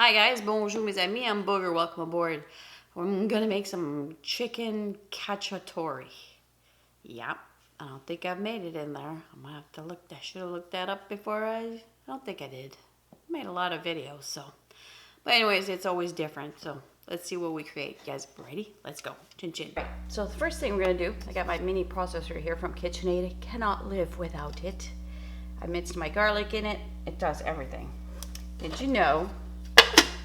Hi guys, bonjour mes amis, I'm Booger, welcome aboard. I'm gonna make some chicken cacciatore. Yep, I don't think I've made it in there. I'm gonna have to look, I should have looked that up before I don't think I did. I made a lot of videos, so. But anyways, it's always different, so let's see what we create. You guys ready? Let's go, chin chin. Right, so the first thing we're gonna do, I got my mini processor here from KitchenAid. Cannot live without it. I minced my garlic in it. It does everything. Did you know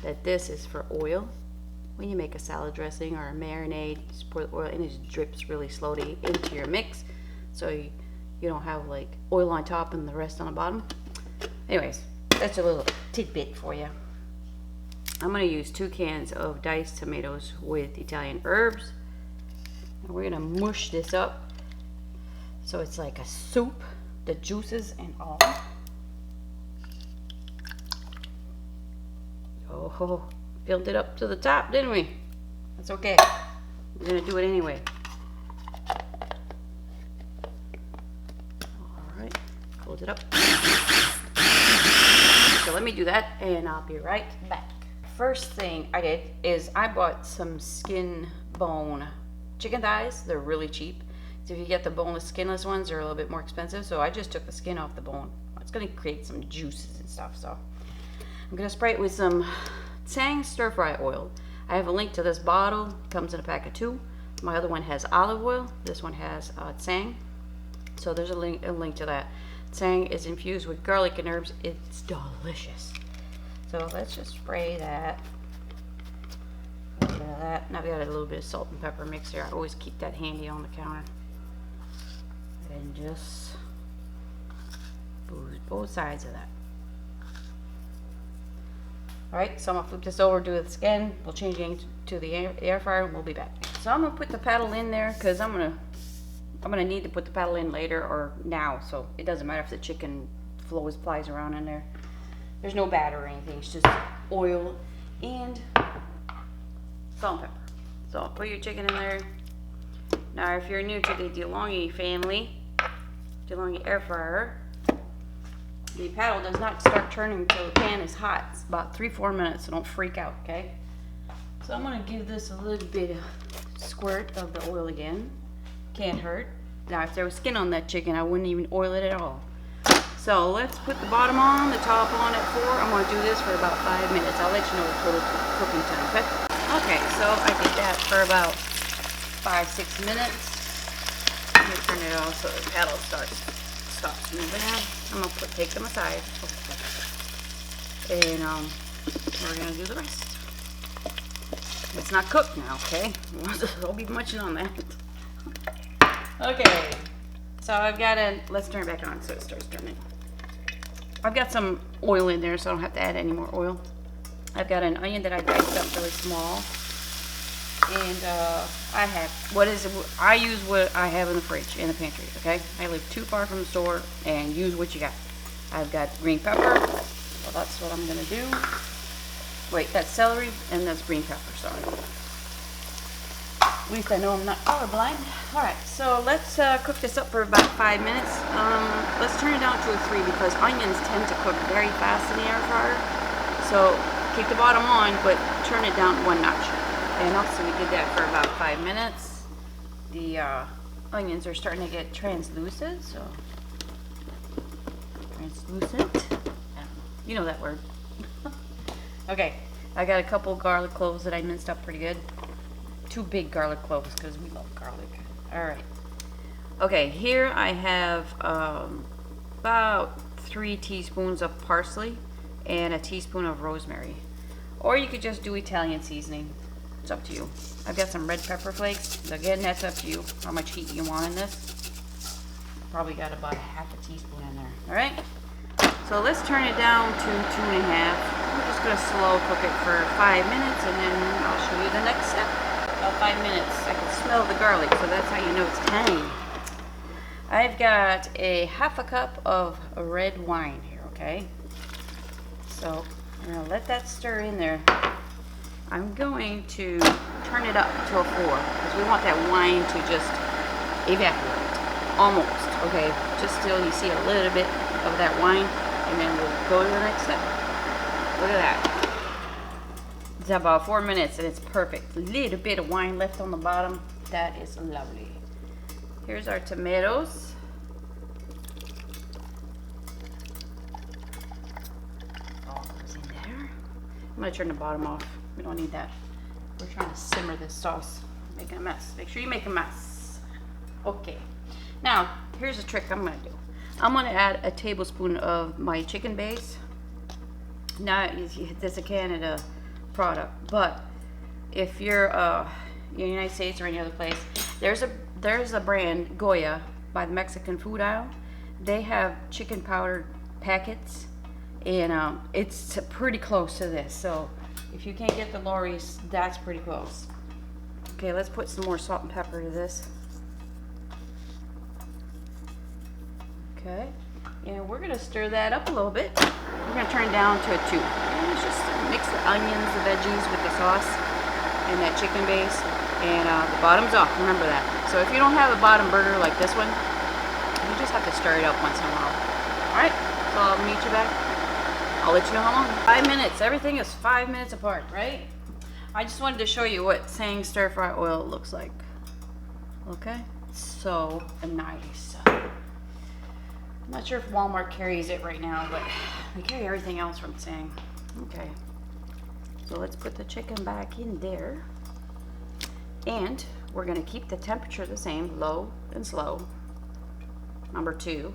that this is for oil? When you make a salad dressing or a marinade, you just pour the oil and it just drips really slowly into your mix, so you don't have like oil on top and the rest on the bottom. Anyways, that's a little tidbit for you. I'm going to use 2 cans of diced tomatoes with Italian herbs, and we're going to mush this up so it's like a soup, the juices and all. Oh, filled it up to the top, didn't we? That's okay. We're gonna do it anyway. Alright, close it up. So let me do that and I'll be right back. First thing I did is I bought some skin bone chicken thighs. They're really cheap. So if you get the boneless skinless ones, they're a little bit more expensive. So I just took the skin off the bone. It's gonna create some juices and stuff, so I'm gonna spray it with some Tsang stir fry oil. I have a link to this bottle. It comes in a pack of 2. My other one has olive oil. This one has Tsang. So there's a link to that. Tsang is infused with garlic and herbs. It's delicious. So let's just spray that. A little bit of that. And I've got a little bit of salt and pepper mix here. I always keep that handy on the counter. And just both sides of that. Alright, so I'm gonna flip this over, do it again. We'll change it to the air fryer and we'll be back. So I'm gonna put the paddle in there because I'm gonna need to put the paddle in later or now, so it doesn't matter if the chicken flies around in there. There's no batter or anything, it's just oil and salt and pepper. So put your chicken in there. Now if you're new to the DeLonghi family, DeLonghi air fryer, the paddle does not start turning until the pan is hot. It's about 3-4 minutes, so don't freak out, okay? So I'm gonna give this a little bit of squirt of the oil again. Can't hurt. Now if there was skin on that chicken, I wouldn't even oil it at all. So let's put the bottom on, the top on at 4. I'm gonna do this for about 5 minutes. I'll let you know the total cooking time, okay? Okay, so I did that for about 5-6 minutes. Let me turn it off so the paddle stops moving out. I'm gonna take them aside, and we're gonna do the rest. It's not cooked now, okay? Don't be munching on that. Okay, so I've got let's turn it back on so it starts turning. I've got some oil in there, so I don't have to add any more oil. I've got an onion that I diced up really small. And I use what I have in the fridge, in the pantry, okay? I live too far from the store, and use what you got. I've got green pepper, so that's what I'm gonna do. Wait, that's celery, and that's green pepper, sorry. At least I know I'm not colorblind. Alright, so let's cook this up for about 5 minutes. Let's turn it down to a 3 because onions tend to cook very fast in the air fryer. So keep the bottom on, but turn it down 1 notch. And also we did that for about 5 minutes. The onions are starting to get translucent, so translucent. You know that word. Okay, I got a couple garlic cloves that I minced up pretty good. 2 big garlic cloves because we love garlic. All right. Okay, here I have about 3 teaspoons of parsley and a teaspoon of rosemary, or you could just do Italian seasoning. It's up to you. I've got some red pepper flakes. Again, that's up to you, how much heat you want in this. Probably got about a ½ teaspoon in there. All right. So let's turn it down to 2.5. We're just gonna slow cook it for 5 minutes, and then I'll show you the next step. About 5 minutes. I can smell the garlic, so that's how you know it's time. I've got a ½ cup of red wine here. Okay. So I'm gonna let that stir in there. I'm going to turn it up to a 4 because we want that wine to just evaporate. Almost, okay? Just till you see a little bit of that wine, and then we'll go to the next step. Look at that. It's about 4 minutes and it's perfect. A little bit of wine left on the bottom. That is lovely. Here's our tomatoes. All goes in there. I'm gonna turn the bottom off. We don't need that. We're trying to simmer this sauce. Making a mess. Make sure you make a mess. Okay. Now, here's a trick I'm gonna do. I'm gonna add a tablespoon of my chicken base. Now, this is a Canada product, but if you're in the United States or any other place, there's a brand, Goya, by the Mexican food aisle. They have chicken powder packets, and it's pretty close to this. So if you can't get the Lori's, that's pretty close. Okay, let's put some more salt and pepper to this. Okay, and we're gonna stir that up a little bit. We're gonna turn it down to a 2. And let's just mix the onions, the veggies with the sauce and that chicken base. And the bottom's off, remember that. So if you don't have a bottom burner like this one, you just have to stir it up once in a while. Alright, so I'll meet you back. I'll let you know how long. 5 minutes, everything is 5 minutes apart, right? I just wanted to show you what saying stir fry oil looks like. Okay, so nice. I'm not sure if Walmart carries it right now, but they carry everything else from saying. Okay, so let's put the chicken back in there. And we're gonna keep the temperature the same, low and slow. Number 2.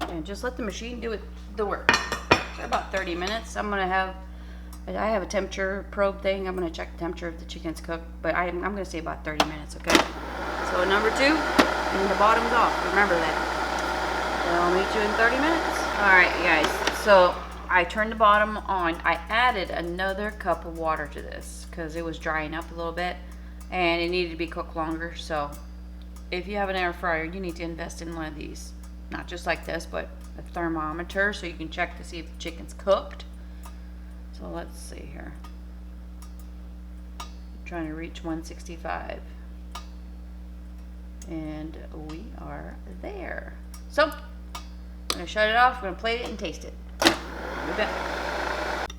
And just let the machine do the work. For about 30 minutes. I have a temperature probe thing. I'm gonna check the temperature if the chicken's cooked, but I'm gonna say about 30 minutes, okay? So number 2, and the bottom's off, remember that. And I'll meet you in 30 minutes. All right, you guys, so I turned the bottom on. I added another cup of water to this because it was drying up a little bit and it needed to be cooked longer. So if you have an air fryer, you need to invest in one of these. Not just like this, but a thermometer so you can check to see if the chicken's cooked. So let's see here. I'm trying to reach 165. And we are there. So I'm gonna shut it off, we're gonna plate it and taste it. We'll be back.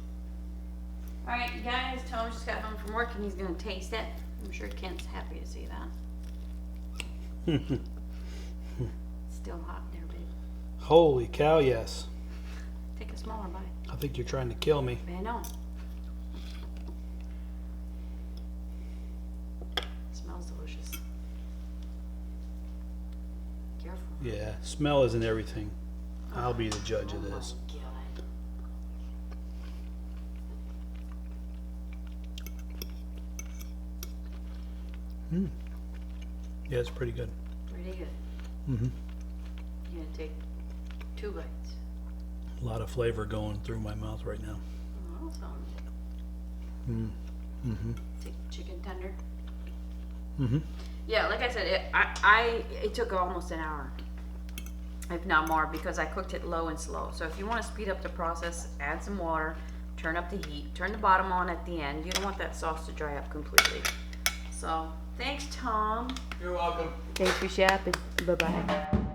Alright, you guys, Tom just got home from work and he's gonna taste it. I'm sure Kent's happy to see that. Still hot there, babe. Holy cow, yes. Take a smaller bite. I think you're trying to kill me. I know. It smells delicious. Careful. Yeah, smell isn't everything. I'll be the judge of this. My God. Yeah, it's pretty good. Pretty good. Mm-hmm. You're gonna take 2 bites. A lot of flavor going through my mouth right now. Awesome. Mm-hmm. Take chicken tender. Mm-hmm. Yeah, like I said, it took almost an hour, if not more, because I cooked it low and slow. So if you want to speed up the process, add some water, turn up the heat, turn the bottom on at the end. You don't want that sauce to dry up completely. So thanks, Tom. You're welcome. Thanks for shopping. Bye-bye.